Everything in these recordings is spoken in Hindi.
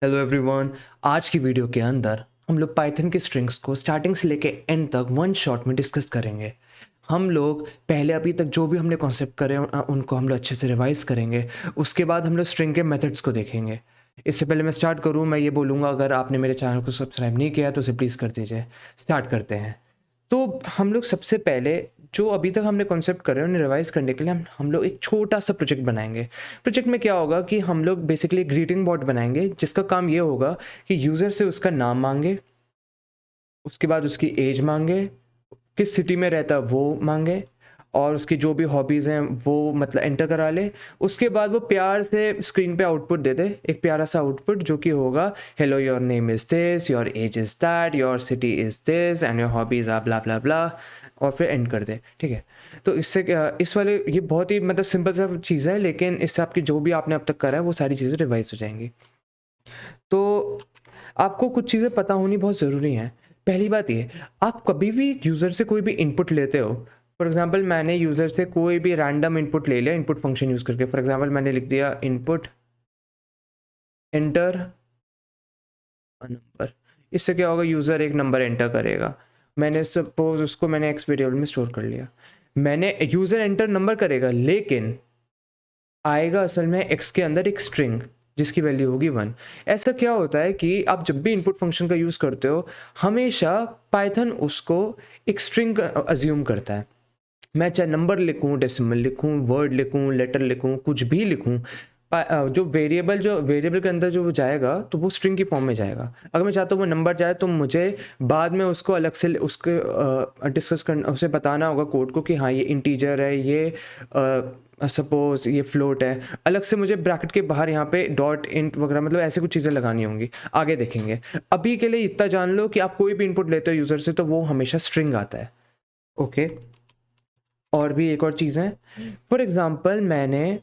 Hello everyone. आज की वीडियो के अंदर हम लोग पाइथन के स्ट्रिंग्स को स्टार्टिंग से लेके एंड तक वन शॉट में डिस्कस करेंगे। हम लोग पहले अभी तक जो भी हमने कॉन्सेप्ट करे उनको हम लोग अच्छे से रिवाइज करेंगे। उसके बाद हम लोग स्ट्रिंग के मेथड्स को देखेंगे। इससे पहले मैं स्टार्ट करूँ, मैं ये बोलूँगा, अगर आपने मेरे चैनल को सब्सक्राइब नहीं किया तो उसे प्लीज़ कर दीजिए। स्टार्ट करते हैं। तो हम लोग सबसे पहले जो अभी तक हमने कॉन्सेप्ट करे उन्हें रिवाइज करने के लिए हम लोग एक छोटा सा प्रोजेक्ट बनाएंगे। प्रोजेक्ट में क्या होगा कि हम लोग बेसिकली ग्रीटिंग बॉट बनाएंगे जिसका काम ये होगा कि यूज़र से उसका नाम मांगे, उसके बाद उसकी एज मांगे, किस सिटी में रहता है वो मांगे, और उसकी जो भी हॉबीज़ हैं वो मतलब एंटर करा ले। उसके बाद वो प्यार से स्क्रीन पे आउटपुट दे दे, एक प्यारा सा आउटपुट जो कि होगा hello your name is this, your age is that, your city is this and your hobbies are blah blah blah, और फिर एंड कर दे। ठीक है, तो इससे क्या, इस वाले ये बहुत ही मतलब सिंपल सा चीज़ है, लेकिन इससे आपकी जो भी आपने अब तक करा है वो सारी चीज़ें रिवाइज हो जाएंगी। तो आपको कुछ चीज़ें पता होनी बहुत ज़रूरी हैं। पहली बात ये, आप कभी भी यूज़र से कोई भी इनपुट लेते हो। फॉर एग्जांपल मैंने यूज़र से कोई भी रैंडम इनपुट ले लिया इनपुट फंक्शन यूज़ करके। फॉर एग्जांपल मैंने लिख दिया इनपुट एंटर नंबर। इससे क्या होगा, यूज़र एक नंबर एंटर करेगा। मैंने सपोज उसको मैंने एक्स वेरिएबल में स्टोर कर लिया। मैंने यूज़र एंटर नंबर करेगा, लेकिन आएगा असल में एक्स के अंदर एक स्ट्रिंग जिसकी वैल्यू होगी 1। ऐसा क्या होता है कि आप जब भी इनपुट फंक्शन का यूज़ करते हो हमेशा पाइथन उसको एक स्ट्रिंग अज्यूम करता है। मैं चाहे नंबर लिखूं, डेसिमल लिखूं, वर्ड लिखूं, लेटर लिखूं, कुछ भी लिखूं, जो वेरिएबल के अंदर जो वो जाएगा तो वो स्ट्रिंग की फॉर्म में जाएगा। अगर मैं चाहता हूँ वो नंबर जाए तो मुझे बाद में उसको अलग से उसके डिस्कस करना, उसे बताना होगा कोड को कि हाँ ये इंटीजर है, ये सपोज ये फ्लोट है। अलग से मुझे ब्रैकेट के बाहर यहाँ पे डॉट इंट वगैरह मतलब ऐसे कुछ चीज़ें लगानी होंगी, आगे देखेंगे। अभी के लिए इतना जान लो कि आप कोई भी इनपुट लेते हो यूज़र से तो वो हमेशा स्ट्रिंग आता है। ओके, और भी एक और चीज़ है। फॉर एग्ज़ाम्पल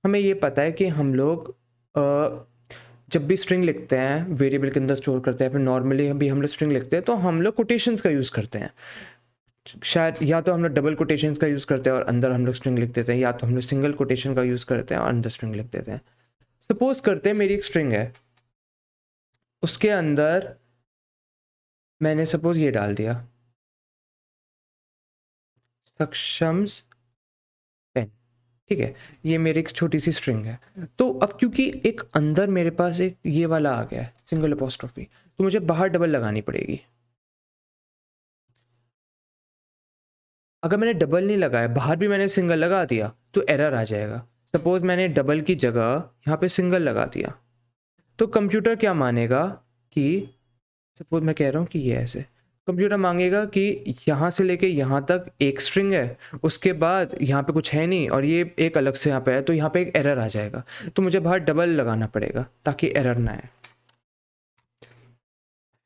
हमें ये पता है कि हम लोग जब भी स्ट्रिंग लिखते हैं वेरिएबल के अंदर स्टोर करते हैं, फिर नॉर्मली भी हम लोग स्ट्रिंग लिखते हैं तो हम लोग कोटेशंस का यूज़ करते हैं। शायद या तो हम लोग डबल कोटेशंस का यूज़ करते हैं और अंदर हम लोग स्ट्रिंग लिख देते हैं, या तो हम लोग सिंगल कोटेशन का यूज़ करते हैं और अंदर स्ट्रिंग लिख देते हैं। सपोज करते हैं मेरी एक स्ट्रिंग है, उसके अंदर मैंने सपोज ये डाल दिया सक्षम्स पेन। ठीक है, ये मेरी एक छोटी सी स्ट्रिंग है। तो अब क्योंकि एक अंदर मेरे पास एक ये वाला आ गया है सिंगल अपोस्ट्रोफी, तो मुझे बाहर डबल लगानी पड़ेगी। अगर मैंने डबल नहीं लगाया, बाहर भी मैंने सिंगल लगा दिया तो एरर आ जाएगा। सपोज मैंने डबल की जगह यहाँ पे सिंगल लगा दिया तो कंप्यूटर क्या मानेगा कि, सपोज मैं कह रहा हूँ कि ये ऐसे, कंप्यूटर मांगेगा कि यहाँ से लेके यहाँ तक एक स्ट्रिंग है, उसके बाद यहाँ पे कुछ है नहीं और ये एक अलग से यहाँ पे है, तो यहाँ पे एक एरर आ जाएगा। तो मुझे बाहर डबल लगाना पड़ेगा ताकि एरर ना आए।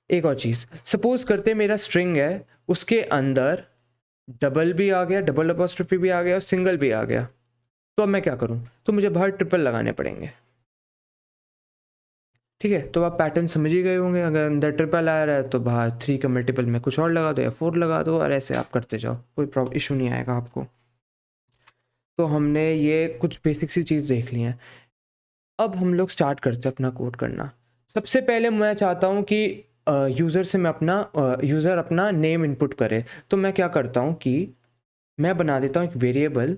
एक और चीज़, सपोज करते मेरा स्ट्रिंग है, उसके अंदर डबल भी आ गया, डबल अपॉस्ट्रोफी भी आ गया और सिंगल भी आ गया, तो अब मैं क्या करूँ, तो मुझे बाहर ट्रिपल लगाने पड़ेंगे। ठीक है, तो आप पैटर्न समझ ही गए होंगे। अगर अंदर ट्रिपल आ रहा है तो बाहर 3 का मल्टीपल में कुछ और लगा दो या 4 लगा दो, और ऐसे आप करते जाओ, कोई प्रॉब्लम इशू नहीं आएगा आपको। तो हमने ये कुछ बेसिक सी चीज़ देख ली हैं। अब हम लोग स्टार्ट करते हैं अपना कोड करना। सबसे पहले मैं चाहता हूँ कि यूज़र से मैं यूज़र अपना नेम इनपुट करे। तो मैं क्या करता हूँ कि मैं बना देता हूँ एक वेरिएबल।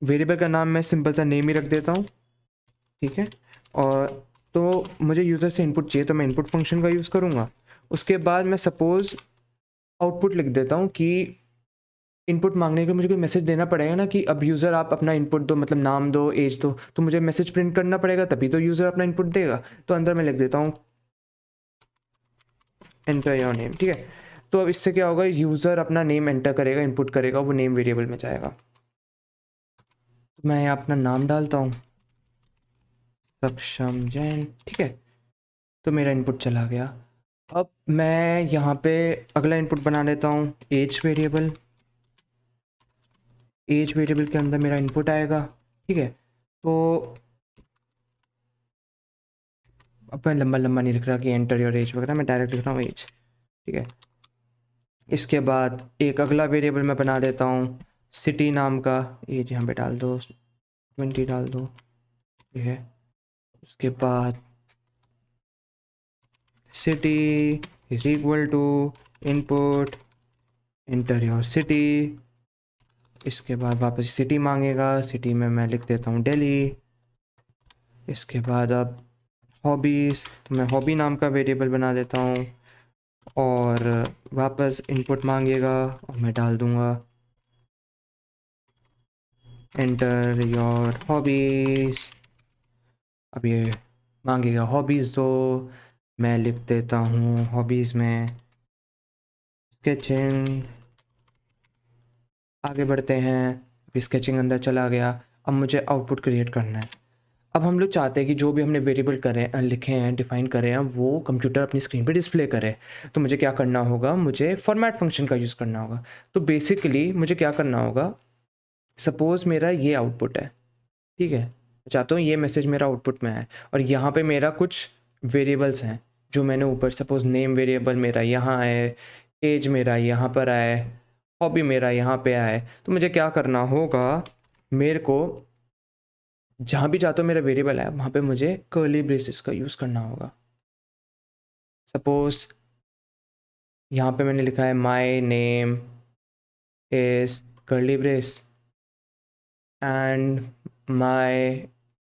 वेरिएबल का नाम मैं सिंपल सा नेम ही रख देता हूँ। ठीक है, और तो मुझे यूज़र से इनपुट चाहिए तो मैं इनपुट फंक्शन का यूज़ करूँगा। उसके बाद मैं सपोज़ आउटपुट लिख देता हूँ कि इनपुट मांगने के मुझे कोई मैसेज देना पड़ेगा ना कि अब यूज़र आप अपना इनपुट दो, मतलब नाम दो, एज दो, तो मुझे मैसेज प्रिंट करना पड़ेगा तभी तो यूज़र अपना इनपुट देगा। तो अंदर मैं लिख देता हूँ एंटर योर नेम। ठीक है, तो अब इससे क्या होगा, यूज़र अपना नेम एंटर करेगा, इनपुट करेगा, वो नेम वेरिएबल में जाएगा। तो मैं यहाँ अपना नाम डालता हूँ सक्षम जैन। ठीक है, तो मेरा इनपुट चला गया। अब मैं यहाँ पे अगला इनपुट बना लेता हूँ एज वेरिएबल। एज वेरिएबल के अंदर मेरा इनपुट आएगा। ठीक है, तो अब मैं लंबा लंबा नहीं लिख रहा कि एंटर योर एज वगैरह, मैं डायरेक्ट लिख रहा हूँ एज। ठीक है, इसके बाद एक अगला वेरिएबल मैं बना देता हूँ सिटी नाम का। एज यहाँ पे डाल दो, 20 डाल दो। ठीक है, उसके बाद city is equal to input enter your city. इसके बाद वापस सिटी मांगेगा, सिटी में मैं लिख देता हूँ दिल्ली। इसके बाद अब हॉबीज़, तो मैं हॉबी नाम का वेरिएबल बना देता हूँ और वापस इनपुट मांगेगा और मैं डाल दूँगा एंटर योर हॉबीज़। अब ये मांगेगा हॉबीज़, तो मैं लिख देता हूँ हॉबीज़ में स्केचिंग। आगे बढ़ते हैं, अभी स्केचिंग अंदर चला गया। अब मुझे आउटपुट क्रिएट करना है। अब हम लोग चाहते हैं कि जो भी हमने वेरिएबल करें लिखे हैं डिफाइन करें हैं वो कंप्यूटर अपनी स्क्रीन पे डिस्प्ले करे। तो मुझे क्या करना होगा, मुझे फॉर्मेट फंक्शन का यूज़ करना होगा। तो बेसिकली मुझे क्या करना होगा, सपोज़ मेरा ये आउटपुट है, ठीक है, मैं चाहता हूँ ये मैसेज मेरा आउटपुट में है और यहाँ पे मेरा कुछ वेरिएबल्स हैं जो मैंने ऊपर, सपोज़ नेम वेरिएबल मेरा यहाँ है, एज मेरा यहाँ पर आए, हॉबी मेरा यहाँ पे आए। तो मुझे क्या करना होगा, मेरे को जहाँ भी चाहता हूँ मेरा वेरिएबल है वहाँ पे मुझे कर्ली ब्रेसेस का यूज़ करना होगा। सपोज़ यहाँ पे मैंने लिखा है my name is curly brace and my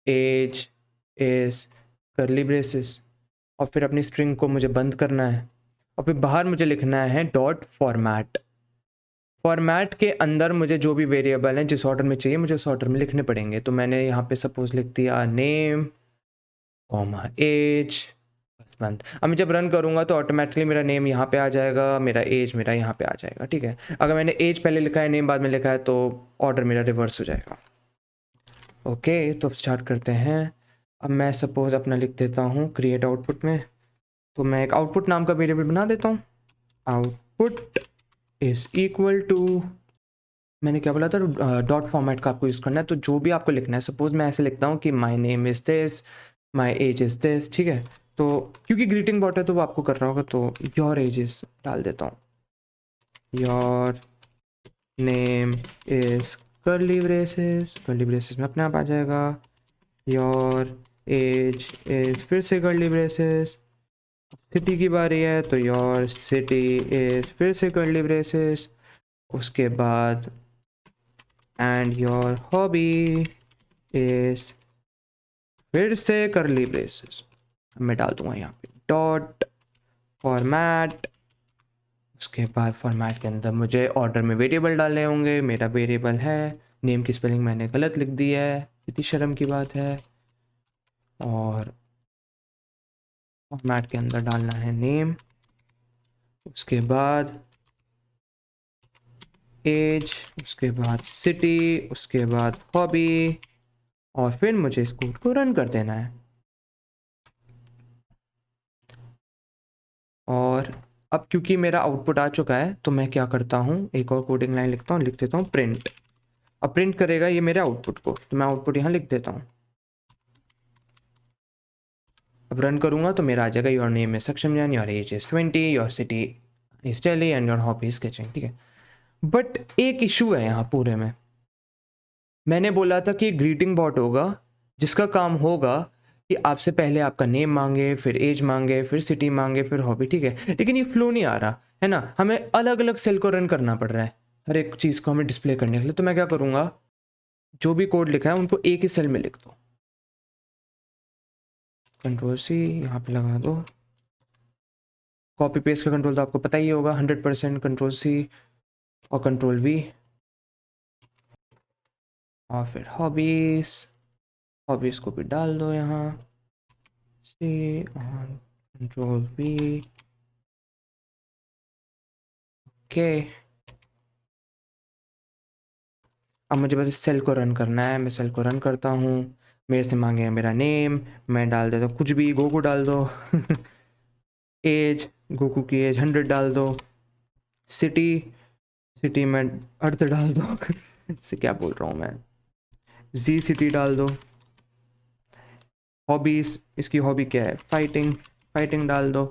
age is curly braces, और फिर अपनी स्ट्रिंग को मुझे बंद करना है और फिर बाहर मुझे लिखना है डॉट फॉर्मेट। फॉर्मेट के अंदर मुझे जो भी वेरिएबल हैं जिस ऑर्डर में चाहिए मुझे उस ऑर्डर में लिखने पड़ेंगे। तो मैंने यहाँ पे सपोज़ लिख दिया नेम कॉमा एज, बस बंद। अब मैं जब रन करूँगा तो ऑटोमेटिकली मेरा नेम यहाँ पे आ जाएगा, मेरा एज मेरा यहाँ पे आ जाएगा, ठीक है। अगर मैंने एज पहले लिखा है नेम बाद में लिखा है तो ऑर्डर मेरा रिवर्स हो जाएगा। ओके, तो अब स्टार्ट करते हैं। अब मैं सपोज़ अपना लिख देता हूँ क्रिएट आउटपुट में, तो मैं एक आउटपुट नाम का वेरिएबल बना देता हूँ। आउटपुट इज़ इक्वल टू, मैंने क्या बोला था, डॉट फॉर्मेट का आपको यूज़ करना है। तो जो भी आपको लिखना है, सपोज़ मैं ऐसे लिखता हूँ कि my name is this, my age is this, ठीक है। तो क्योंकि ग्रीटिंग बॉट है तो वो आपको कर रहा होगा, तो योर एजेस डाल देता हूँ, your name is curly braces, curly braces में अपने आप आ जाएगा, योर एज इज़ फिर से कर्ली ब्रेसेस। सिटी की बारी है तो योर सिटी इज़ फिर से कर्ली ब्रेसेस। उसके बाद एंड योर हॉबी इज फिर से करली ब्रेसेस। मैं डाल दूंगा यहाँ पे डॉट फॉर्मेट। उसके बाद फॉर्मेट के अंदर मुझे ऑर्डर में वेरिएबल डालने होंगे। मेरा वेरिएबल है, नेम की स्पेलिंग मैंने गलत लिख दी है, इतनी शर्म की बात है। और फॉर्मेट के अंदर डालना है नेम, उसके बाद एज, उसके बाद सिटी, उसके बाद हॉबी, और फिर मुझे इस कोड को रन कर देना है। और अब क्योंकि मेरा आउटपुट आ चुका है तो मैं क्या करता हूँ, एक और कोडिंग लाइन लिखता हूँ, लिख देता हूँ प्रिंट। अब प्रिंट करेगा ये मेरे आउटपुट को, तो मैं आउटपुट यहाँ लिख देता हूँ। अब रन करूँगा तो मेरा आ जाएगा your name is Sakshamyan, your age is 20, your city is Delhi and your hobby is sketching, ठीक है। बट एक इशू है यहाँ पूरे में। मैंने बोला था कि ग्रीटिंग बॉट होगा जिसका काम होगा कि आपसे पहले आपका नेम मांगे, फिर एज मांगे, फिर सिटी मांगे, फिर हॉबी, ठीक है। लेकिन ये फ्लो नहीं आ रहा है ना, हमें अलग अलग सेल को रन करना पड़ रहा है हर एक चीज़ को हमें डिस्प्ले करने के लिए। तो मैं क्या करूँगा, जो भी कोड लिखा है उनको एक ही सेल में लिख दो, कंट्रोल सी यहाँ पे लगा दो। कॉपी पेस्ट का कंट्रोल तो आपको पता ही होगा, 100%, कंट्रोल सी और कंट्रोल वी। और फिर हॉबीज़, हॉबीज़ को भी डाल दो यहाँ, सी और कंट्रोल वी। ओके, अब मुझे बस इस सेल को रन करना है। मैं सेल को रन करता हूँ, मेरे से मांगे हैं मेरा नेम, मैं डाल देता हूँ कुछ भी, गोकू डाल दो एज, गोकू की एज 100 डाल दो। सिटी, सिटी में अर्थ डाल दो इससे क्या बोल रहा हूँ मैं, जी सिटी डाल दो। हॉबीज़, इसकी हॉबी क्या है, फाइटिंग, फाइटिंग डाल दो।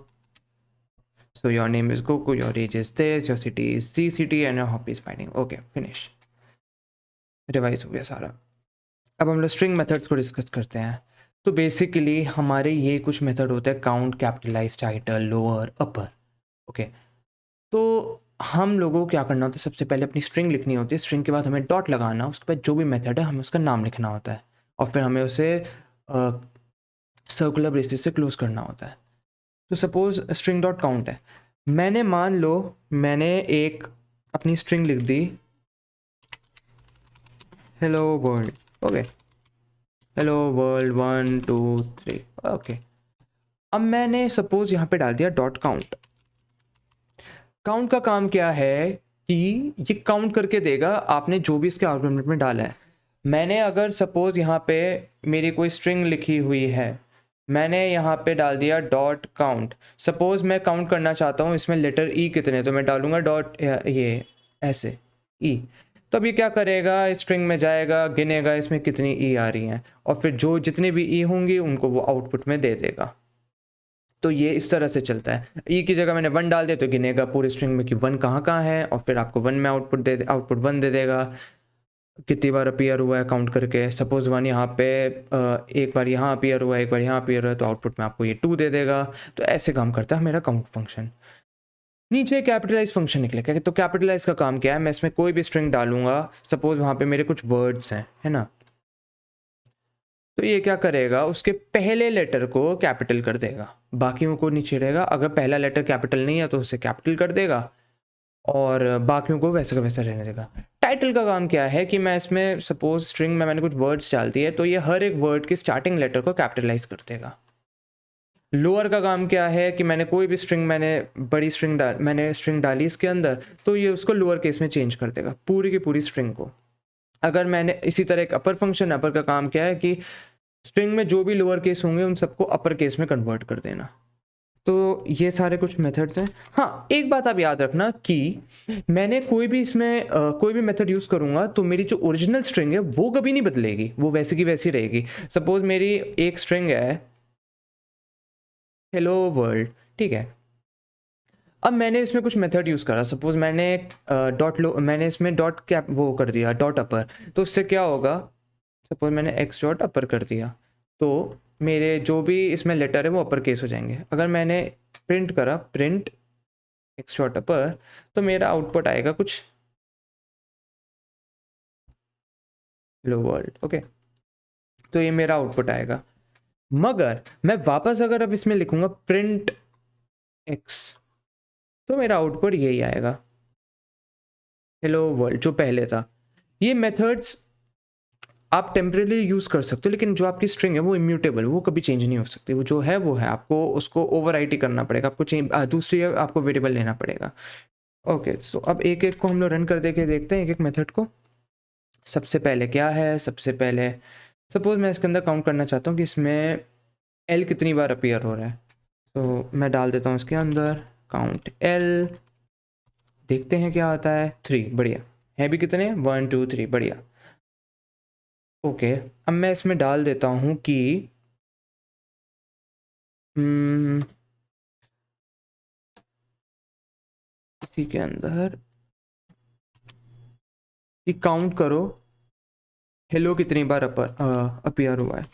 So your name is Goku, your age is this, your city is G city and your hobby is fighting. Okay, finish, revise हो गया सारा। अब हम लोग स्ट्रिंग मेथड्स को डिस्कस करते हैं। तो बेसिकली हमारे ये कुछ मेथड होते हैं, काउंट, कैपिटलाइज, टाइटल, लोअर, अपर। ओके, तो हम लोगों को क्या करना होता है, सबसे पहले अपनी स्ट्रिंग लिखनी होती है, स्ट्रिंग के बाद हमें डॉट लगाना, उसके बाद जो भी मेथड है हमें उसका नाम लिखना होता है, और फिर हमें उसे सर्कुलर ब्रेसेस से क्लोज करना होता है। तो सपोज स्ट्रिंग डॉट काउंट है, मैंने मान लो मैंने एक अपनी स्ट्रिंग लिख दी, hello world. Okay, hello world 1 2 3। Okay, अब मैंने सपोज यहाँ पे डाल दिया डॉट काउंट। काउंट का काम क्या है कि ये काउंट करके देगा आपने जो भी इसके आर्गुमेंट में डाला है। मैंने अगर सपोज यहाँ पे मेरी कोई स्ट्रिंग लिखी हुई है, मैंने यहाँ पे डाल दिया डॉट काउंट। सपोज मैं काउंट करना चाहता हूँ इसमें लेटर ई कितने, तो मैं डालूंगा डॉट ये ऐसे ई। तो अब ये क्या करेगा, स्ट्रिंग में जाएगा, गिनेगा इसमें कितनी ई आ रही हैं, और फिर जो जितनी भी ई होंगी उनको वो आउटपुट में दे देगा। तो ये इस तरह से चलता है। ई की जगह मैंने 1 डाल दिया तो गिनेगा पूरी स्ट्रिंग में कि 1 कहाँ कहाँ है, और फिर आपको 1 में आउटपुट 1 दे देगा, कितनी बार अपीयर हुआ है काउंट करके। सपोज 1 यहाँ पे एक बार यहाँ अपीयर हुआ है, एक बार यहाँ अपीयर हुआ है, तो आउटपुट में आपको ये 2 दे देगा। तो ऐसे काम करता है मेरा काउंट फंक्शन। नीचे कैपिटलाइज फंक्शन निकलेगा। तो कैपिटलाइज का काम क्या है, मैं इसमें कोई भी स्ट्रिंग डालूंगा, सपोज वहाँ पे मेरे कुछ वर्ड्स हैं, है ना, तो ये क्या करेगा, उसके पहले लेटर को कैपिटल कर देगा, बाकियों को नहीं छेड़ेगा। अगर पहला लेटर कैपिटल नहीं है तो उसे कैपिटल कर देगा, और बाकियों को वैसे का वैसा रहने देगा। टाइटल का काम क्या है कि मैं इसमें सपोज स्ट्रिंग में मैंने कुछ वर्ड्स डाल दिए, तो ये हर एक वर्ड के स्टार्टिंग लेटर को कैपिटलाइज कर देगा। लोअर का काम क्या है कि मैंने कोई भी स्ट्रिंग, मैंने स्ट्रिंग डाली इसके अंदर, तो ये उसको लोअर केस में चेंज कर देगा पूरी की पूरी स्ट्रिंग को। अगर मैंने इसी तरह एक अपर फंक्शन, अपर का काम क्या है कि स्ट्रिंग में जो भी लोअर केस होंगे उन सबको अपर केस में कन्वर्ट कर देना। तो ये सारे कुछ मेथड्स हैं। हाँ, एक बात आप याद रखना कि मैंने कोई भी इसमें कोई भी मेथड यूज़ करूँगा तो मेरी जो ओरिजिनल स्ट्रिंग है वो कभी नहीं बदलेगी, वो वैसी की वैसी रहेगी। सपोज मेरी एक स्ट्रिंग है हेलो वर्ल्ड, ठीक है। अब मैंने इसमें कुछ मेथड यूज़ करा, सपोज मैंने मैंने इसमें डॉट कैप वो कर दिया, डॉट अपर। तो उससे क्या होगा, सपोज मैंने एक्स डॉट अपर कर दिया, तो मेरे जो भी इसमें लेटर है वो अपर केस हो जाएंगे। अगर मैंने प्रिंट करा प्रिंट एक्स डॉट अपर, तो मेरा आउटपुट आएगा कुछ हेलो वर्ल्ड। ओके, तो ये मेरा आउटपुट आएगा। मगर मैं वापस अगर अब इसमें लिखूंगा प्रिंट एक्स, तो मेरा आउटपुट यही आएगा, हेलो वर्ल्ड, जो पहले था। ये मेथड्स आप टेम्परेली यूज़ कर सकते हो, लेकिन जो आपकी स्ट्रिंग है वो इम्यूटेबल, वो कभी चेंज नहीं हो सकती। वो जो है वो है, आपको उसको ओवरराइट ही करना पड़ेगा, आपको दूसरी आपको वेरिएबल लेना पड़ेगा। ओके, सो अब एक एक को हम लोग रन कर दे के देखते हैं एक एक मेथड को। सबसे पहले क्या है, सबसे पहले सपोज मैं इसके अंदर काउंट करना चाहता हूँ कि इसमें एल कितनी बार अपीयर हो रहा है, तो मैं डाल देता हूँ इसके अंदर काउंट एल, देखते हैं क्या आता है। 3, बढ़िया है भी कितने, 1 2 3, बढ़िया। ओके, अब मैं इसमें डाल देता हूँ कि इसी के अंदर कि काउंट करो हेलो कितनी बार अपीयर हुआ है।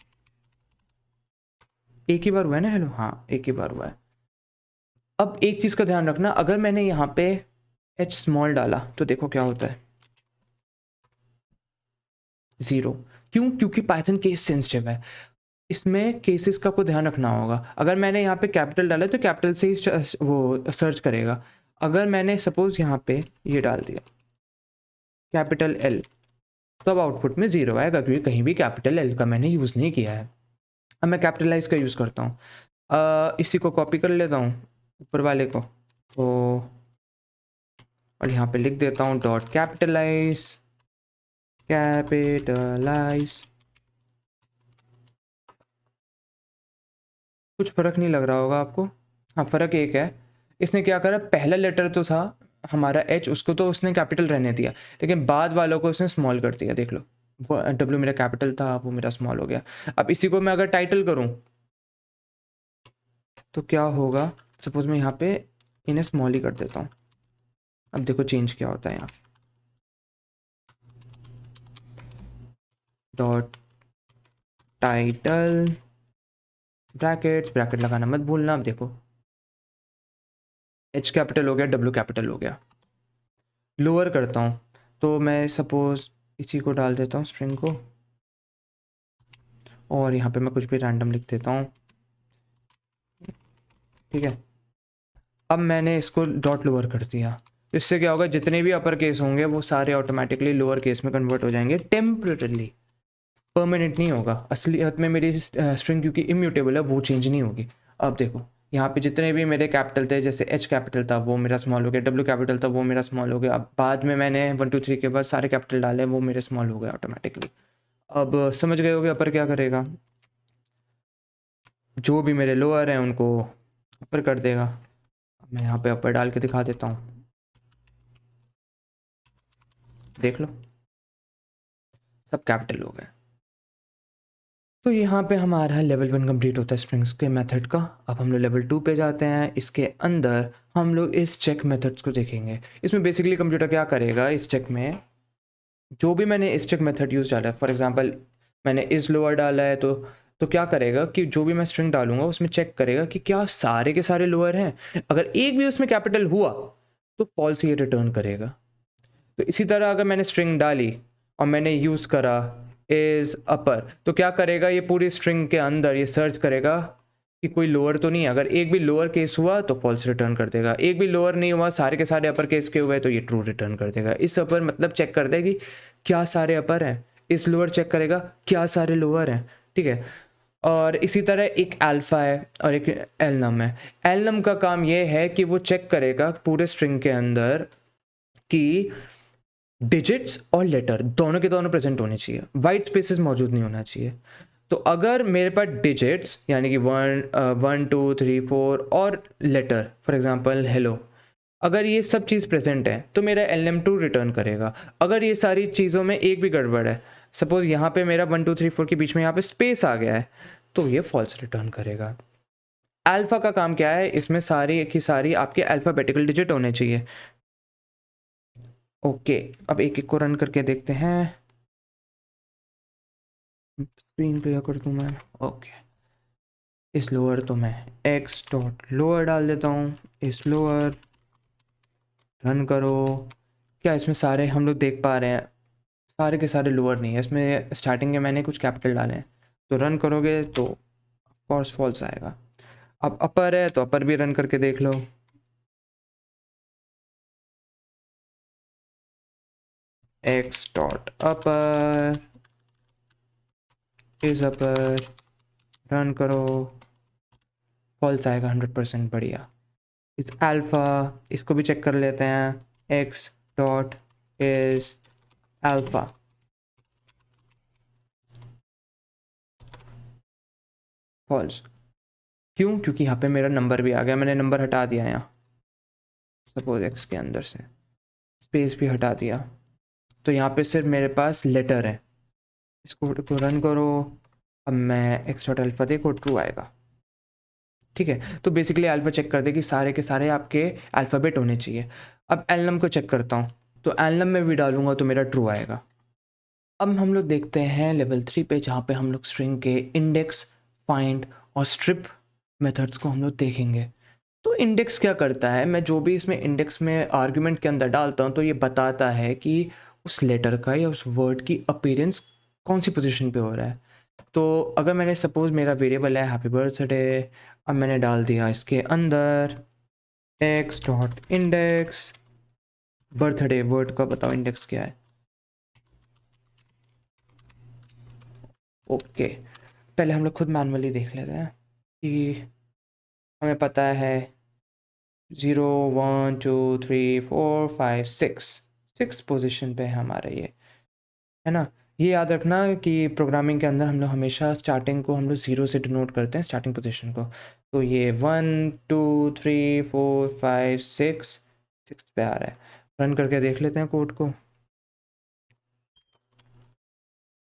एक ही बार हुआ है ना हेलो, हाँ एक ही बार हुआ है। अब एक चीज़ का ध्यान रखना, अगर मैंने यहाँ पे एच स्मॉल डाला तो देखो क्या होता है, 0। क्यों, क्योंकि पाइथन केस सेंसिटिव है, इसमें केसेस का आपको ध्यान रखना होगा। अगर मैंने यहाँ पे कैपिटल डाला तो कैपिटल से ही वो सर्च करेगा। अगर मैंने सपोज यहाँ पे ये डाल दिया कैपिटल एल, तो अब आउटपुट में 0 आएगा, क्योंकि कहीं भी कैपिटल एल का मैंने यूज़ नहीं किया है। अब मैं कैपिटलाइज का यूज़ करता हूँ, इसी को कॉपी कर लेता हूँ ऊपर वाले को, तो और यहाँ पे लिख देता हूँ डॉट कैपिटलाइज, कुछ फ़र्क नहीं लग रहा होगा आपको। हाँ, फ़र्क एक है, इसने क्या करा, पहला लेटर तो था हमारा एच, उसको तो उसने कैपिटल रहने दिया, लेकिन बाद वालों को उसने स्मॉल कर दिया। देख लो, वो डब्ल्यू मेरा कैपिटल था, वो मेरा स्मॉल हो गया। अब इसी को मैं अगर टाइटल करूँ तो क्या होगा, सपोज मैं यहाँ पे इन्हें स्मॉल ही कर देता हूँ। अब देखो चेंज क्या होता है यहाँ, डॉट टाइटल ब्रैकेट लगाना मत भूलना। अब देखो एच कैपिटल हो गया, डब्ल्यू कैपिटल हो गया। लोअर करता हूँ तो मैं सपोज इसी को डाल देता हूँ स्ट्रिंग को, और यहाँ पे मैं कुछ भी रैंडम लिख देता हूँ, ठीक है। अब मैंने इसको डॉट लोअर कर दिया। इससे क्या होगा, जितने भी अपर केस होंगे वो सारे ऑटोमेटिकली लोअर केस में कन्वर्ट हो जाएंगे टेम्परली, परमानेंट नहीं होगा। असलियत में मेरी स्ट्रिंग क्योंकि इम्यूटेबल है वो चेंज नहीं होगी। अब देखो यहाँ पे जितने भी मेरे कैपिटल थे, जैसे एच कैपिटल था वो मेरा स्मॉल हो गया, डब्ल्यू कैपिटल था वो मेरा स्मॉल हो गया। अब बाद में मैंने 1 2 3 के बाद सारे कैपिटल डाले, वो मेरे स्मॉल हो गए ऑटोमेटिकली। अब समझ गए होगे अपर क्या करेगा, जो भी मेरे लोअर हैं उनको अपर कर देगा। मैं यहाँ पे अपर डाल के दिखा देता हूँ, देख लो सब कैपिटल हो गए। तो यहाँ पे हमारा लेवल 1 कंप्लीट होता है स्ट्रिंग्स के मेथड का। अब हम लोग लेवल 2 पे जाते हैं। इसके अंदर हम लोग इस चेक मेथड्स को देखेंगे। इसमें बेसिकली कंप्यूटर क्या करेगा, इस चेक में जो भी मैंने इस चेक मेथड यूज़ डाला है, फॉर एग्जांपल मैंने इस लोअर डाला है, तो क्या करेगा कि जो भी मैं स्ट्रिंग डालूंगा उसमें चेक करेगा कि क्या सारे के सारे लोअर हैं। अगर एक भी उसमें कैपिटल हुआ तो फॉल्स ही रिटर्न करेगा। तो इसी तरह अगर मैंने स्ट्रिंग डाली और मैंने यूज़ करा इज़ अपर, तो क्या करेगा, ये पूरी स्ट्रिंग के अंदर ये सर्च करेगा कि कोई लोअर तो नहीं है। अगर एक भी लोअर केस हुआ तो फॉल्स रिटर्न कर देगा, एक भी लोअर नहीं हुआ, सारे के सारे अपर केस के हुए तो ये ट्रू रिटर्न कर देगा। इस अपर मतलब चेक कर देगी क्या सारे अपर हैं, इस लोअर चेक करेगा क्या सारे लोअर हैं, ठीक है। और इसी तरह एक अल्फ़ा है और एक एलनम है। एलनम का काम ये है कि वो चेक करेगा पूरे स्ट्रिंग के अंदर कि डिजिट्स और लेटर दोनों के दोनों प्रेजेंट होने चाहिए, वाइट स्पेसेस मौजूद नहीं होना चाहिए। तो अगर मेरे पास डिजिट्स यानी कि 1 2 3 4 और लेटर फॉर एग्जांपल हेलो, अगर ये सब चीज़ प्रेजेंट है तो मेरा LM2 रिटर्न करेगा। अगर ये सारी चीज़ों में एक भी गड़बड़ है, सपोज यहाँ पे मेरा 1 2 3 4 के बीच में यहाँ पे स्पेस आ गया है, तो ये फॉल्स रिटर्न करेगा। अल्फ़ा का काम क्या है, इसमें सारी की सारी आपके अल्फ़ाबेटिकल डिजिट होने चाहिए। ओके, अब एक एक को रन करके देखते हैं। स्क्रीन क्लियर कर दूँ मैं, ओके। इस लोअर तो मैं एक्स डॉट लोअर डाल देता हूँ, इस लोअर रन करो। क्या इसमें सारे हम लोग देख पा रहे हैं, सारे के सारे लोअर नहीं है इसमें, स्टार्टिंग में मैंने कुछ कैपिटल डाले हैं। तो रन करोगे तो ऑफकोर्स फॉल्स आएगा। अब अपर है तो अपर भी रन करके देख लो, x dot upper is upper, run करो, फॉल्स आएगा 100%। बढ़िया। इस अल्फ़ा इसको भी चेक कर लेते हैं, x dot is alpha, false. क्यों, क्योंकि यहाँ पे मेरा नंबर भी आ गया, मैंने नंबर हटा दिया यहाँ, सपोज एक्स के अंदर से स्पेस भी हटा दिया, तो यहाँ पे सिर्फ मेरे पास लेटर है। इस कोड को रन करो, अब मैं एक्स डॉट अल्फ़ा देखो ट्रू आएगा, ठीक है। तो बेसिकली अल्फ़ा चेक कर दे कि सारे के सारे आपके अल्फ़ाबेट होने चाहिए। अब एलनम को चेक करता हूँ, तो एलनम में भी डालूंगा तो मेरा ट्रू आएगा। अब हम लोग देखते हैं लेवल 3 पे, जहाँ पे हम लोग स्ट्रिंग के इंडेक्स, फाइंड और स्ट्रिप मेथड्स को हम लोग देखेंगे। तो इंडेक्स क्या करता है, मैं जो भी इसमें इंडेक्स में आर्गुमेंट के अंदर डालता हूँ तो ये बताता है कि उस लेटर का या उस वर्ड की अपीयरेंस कौन सी पोजीशन पे हो रहा है। तो अगर मैंने सपोज मेरा वेरिएबल है हैप्पी बर्थडे, अब मैंने डाल दिया इसके अंदर x dot index birthday, word का बताओ इंडेक्स क्या है। ओके, पहले हम लोग खुद मैनुअली देख लेते हैं कि हमें पता है 0 1 2 3 4 5 6 पोजीशन पे है हमारा ये, है ना। ये याद रखना कि प्रोग्रामिंग के अंदर हम लोग हमेशा स्टार्टिंग को हम लोग 0 से डिनोट करते हैं, स्टार्टिंग पोजीशन को। तो ये 1 2 3 4 5 6 पे आ रहा है। रन करके देख लेते हैं कोड को,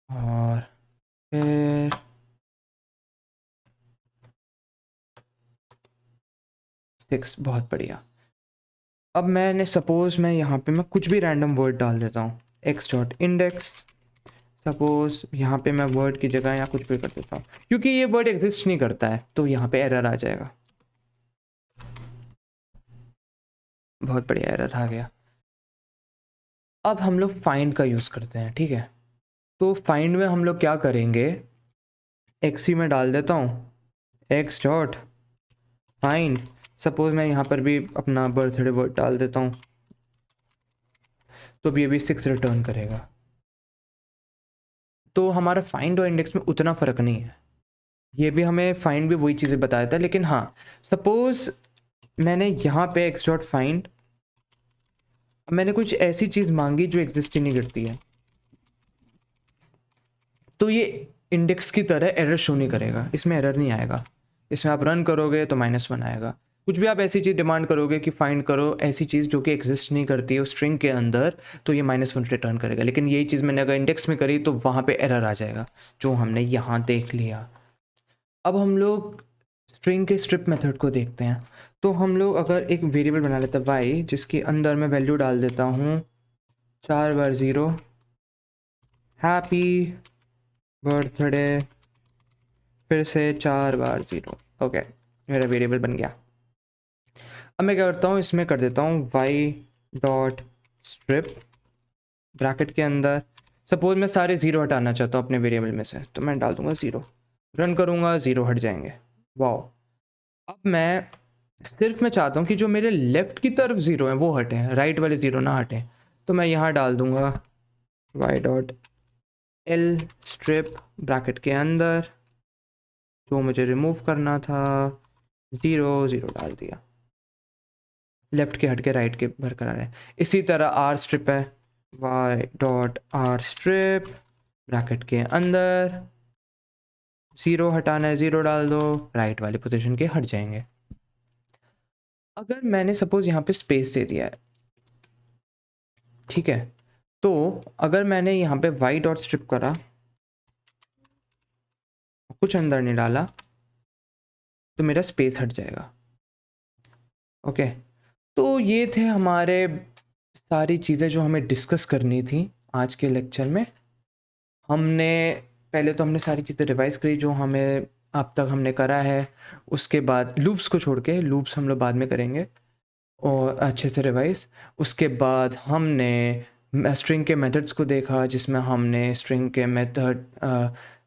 और फिर 6, बहुत बढ़िया। अब मैंने सपोज मैं यहाँ पे मैं कुछ भी रैंडम वर्ड डाल देता हूँ, एक्स डॉट इंडेक्स सपोज यहाँ पे मैं वर्ड की जगह या कुछ भी कर देता हूँ, क्योंकि ये वर्ड एग्जिस्ट नहीं करता है तो यहाँ पे एरर आ जाएगा। बहुत बढ़िया, एरर आ गया। अब हम लोग फाइंड का यूज़ करते हैं, ठीक है। तो फाइंड में हम लोग क्या करेंगे, एक्सी में डाल देता हूँ एक्स डॉट फाइंड। सपोज मैं यहाँ पर भी अपना बर्थडे वर्ड डाल देता हूँ, तो भी 6 रिटर्न करेगा। तो हमारा फाइंड और इंडेक्स में उतना फ़र्क नहीं है, ये भी हमें फाइंड भी वही चीज़ें बताया था। लेकिन हाँ, सपोज मैंने यहाँ पे एक्स डॉट फाइंड, मैंने कुछ ऐसी चीज़ मांगी जो एग्जिस्ट ही नहीं करती है, तो ये इंडेक्स की तरह एरर शो नहीं करेगा, इसमें एरर नहीं आएगा। इसमें आप रन करोगे तो -1 आएगा। कुछ भी आप ऐसी चीज़ डिमांड करोगे कि फाइंड करो ऐसी चीज़ जो कि एग्जिस्ट नहीं करती है उस स्ट्रिंग के अंदर, तो ये -1 रिटर्न करेगा। लेकिन यही चीज़ मैंने अगर इंडेक्स में करी तो वहाँ पे एरर आ जाएगा, जो हमने यहाँ देख लिया। अब हम लोग स्ट्रिंग के स्ट्रिप मेथड को देखते हैं। तो हम लोग अगर एक वेरिएबल बना लेते हैं y, जिसके अंदर मैं वैल्यू डाल देता हूँ 4 बार 0 हैप्पी बर्थडे, फिर से 4 बार 0। ओके, मेरा वेरिएबल बन गया। अब मैं क्या करता हूँ, इसमें कर देता हूँ y डॉट स्ट्रिप ब्रैकेट के अंदर। सपोज मैं सारे 0 हटाना चाहता हूँ अपने वेरिएबल में से, तो मैं डाल दूंगा 0, रन करूँगा 0 हट जाएंगे। वाह। अब मैं चाहता हूँ कि जो मेरे लेफ्ट की तरफ 0 है वो हटें, राइट वाले 0 ना हटें। तो मैं यहाँ डाल दूंगा y dot L strip bracket के अंदर, जो मुझे रिमूव करना था 0 0 डाल दिया। लेफ्ट के हट के राइट के बरकरार है। इसी तरह आर स्ट्रिप है, y dot are strip bracket के अंदर 0 हटाना है 0 डाल दो, राइट वाली पोजीशन के हट जाएंगे। अगर मैंने सपोज यहाँ पे स्पेस दे दिया है, ठीक है, तो अगर मैंने यहाँ पे y डॉट स्ट्रिप करा, कुछ अंदर नहीं डाला, तो मेरा स्पेस हट जाएगा। ओके, तो ये थे हमारे सारी चीज़ें जो हमें डिस्कस करनी थी आज के लेक्चर में। हमने पहले तो हमने सारी चीज़ें रिवाइज करी जो हमें अब तक हमने करा है। उसके बाद लूप्स को छोड़ के, लूप्स हम लोग बाद में करेंगे और अच्छे से रिवाइज। उसके बाद हमने स्ट्रिंग के मेथड्स को देखा, जिसमें हमने स्ट्रिंग के method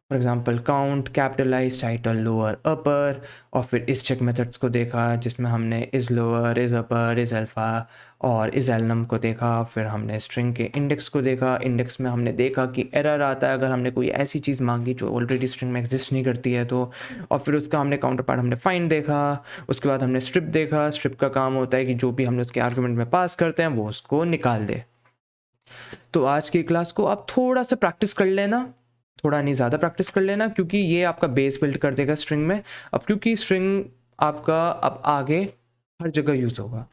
for example count, capitalize, title, lower, upper, और फिर इस चेक मेथड्स को देखा, जिसमें हमने is lower, is upper, is alpha और इज़ एलनम को देखा। फिर हमने स्ट्रिंग के इंडेक्स को देखा। इंडेक्स में हमने देखा कि एरर आता है अगर हमने कोई ऐसी चीज़ मांगी जो ऑलरेडी स्ट्रिंग में एग्जिस्ट नहीं करती है तो। और फिर उसका हमने काउंटर पार्ट हमने फाइंड देखा। उसके बाद हमने स्ट्रिप देखा। स्ट्रिप का काम होता है कि जो भी हमने उसके आर्गुमेंट में पास करते हैं वो उसको निकाल दे। तो आज की क्लास को आप थोड़ा सा प्रैक्टिस कर लेना, थोड़ा नहीं ज़्यादा प्रैक्टिस कर लेना, क्योंकि ये आपका बेस बिल्ड कर देगा स्ट्रिंग में। अब क्योंकि स्ट्रिंग आपका अब आगे हर जगह यूज़ होगा।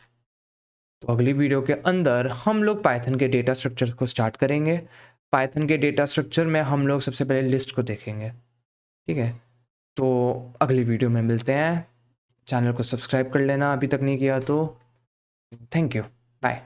तो अगली वीडियो के अंदर हम लोग पाइथन के डेटा स्ट्रक्चर को स्टार्ट करेंगे। पाइथन के डेटा स्ट्रक्चर में हम लोग सबसे पहले लिस्ट को देखेंगे, ठीक है। तो अगली वीडियो में मिलते हैं। चैनल को सब्सक्राइब कर लेना अभी तक नहीं किया तो। Thank you, bye.